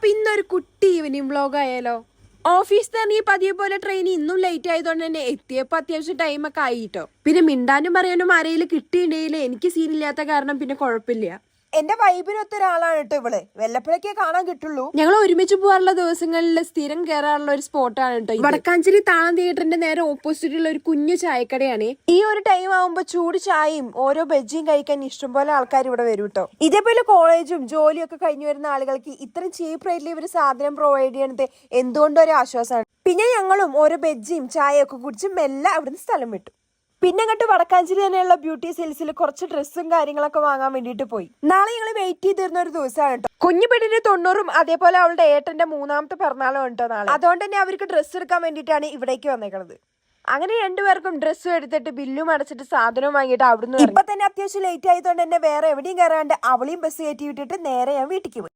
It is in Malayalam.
അപ്പൊ ഇന്നൊരു കുട്ടി ഈവനിങ് വ്ലോഗ് ആയാലോ. ഓഫീസിൽ തന്നെ ഈ പതിയെ പോലെ ട്രെയിൻ ഇന്നും ലേറ്റ് ആയതുകൊണ്ട് തന്നെ എത്തിയപ്പോ അത്യാവശ്യം ടൈമൊക്കെ ആയിട്ടോ. പിന്നെ മിണ്ടാനും പറയാനും ആരെങ്കിലും കിട്ടിയിട്ടുണ്ടെങ്കിൽ എനിക്ക് സീനില്ലാത്ത കാരണം പിന്നെ കുഴപ്പമില്ല. എന്റെ വൈബിനൊത്ത ഒരാളാണ് കേട്ടോ ഇവള്. വല്ലപ്പോഴേക്കേ കാണാൻ കിട്ടുള്ളൂ. ഞങ്ങൾ ഒരുമിച്ച് പോകാറുള്ള ദിവസങ്ങളിൽ സ്ഥിരം കയറാറുള്ള ഒരു സ്പോട്ടാണ് കേട്ടോ. വടക്കാഞ്ചേരി താളം തിയേറ്ററിന്റെ നേരെ ഓപ്പോസിറ്റുള്ള ഒരു കുഞ്ഞു ചായക്കടയാണ്. ഈ ഒരു ടൈം ആവുമ്പോ ചൂട് ചായയും ഓരോ ബജ്ജിയും കഴിക്കാൻ ഇഷ്ടംപോലെ ആൾക്കാർ ഇവിടെ വരും കേട്ടോ. ഇതേപോലെ കോളേജും ജോലിയും ഒക്കെ കഴിഞ്ഞു വരുന്ന ആളുകൾക്ക് ഇത്രയും ചീപ്പ് റേറ്റിൽ ഇവര് സാധനം പ്രൊവൈഡ് ചെയ്യണത് എന്തുകൊണ്ടും ഒരു ആശ്വാസമാണ്. പിന്നെ ഞങ്ങളും ഓരോ ബജ്ജിയും ചായയൊക്കെ കുടിച്ച് മെല്ലെ അവിടുന്ന് സ്ഥലം വിട്ടു. പിന്നെ അങ്ങോട്ട് വടക്കാഞ്ചേരി തന്നെയുള്ള ബ്യൂട്ടി സെയിൽസിൽ കുറച്ച് ഡ്രസ്സും കാര്യങ്ങളൊക്കെ വാങ്ങാൻ വേണ്ടിയിട്ട് പോയി. നാളെ ഞങ്ങൾ വെയിറ്റ് ചെയ്തിരുന്ന ഒരു ദിവസമാണ് കേട്ടോ. കുഞ്ഞു പെണ്ണിന്റെ 90 അതേപോലെ അവളുടെ ഏട്ടന്റെ 3ാമത്തെ പിറന്നാളും കേട്ടോ നാളെ. അതുകൊണ്ട് തന്നെ അവർക്ക് ഡ്രസ്സ് എടുക്കാൻ വേണ്ടിയിട്ടാണ് ഇവിടേക്ക് വന്നേക്കുന്നത്. അങ്ങനെ രണ്ടുപേർക്കും ഡ്രസ്സും എടുത്തിട്ട് ബില്ലും അടച്ചിട്ട് സാധനവും വാങ്ങിയിട്ട് അവിടുന്ന് ഇപ്പൊ തന്നെ അത്യാവശ്യം ലേറ്റ് ആയതുകൊണ്ട് തന്നെ വേറെ എവിടെയും കയറാണ്ട് അവളെയും ബസ് കയറ്റി വിട്ടിട്ട് നേരെ ഞാൻ വീട്ടിലേക്ക് പോയി.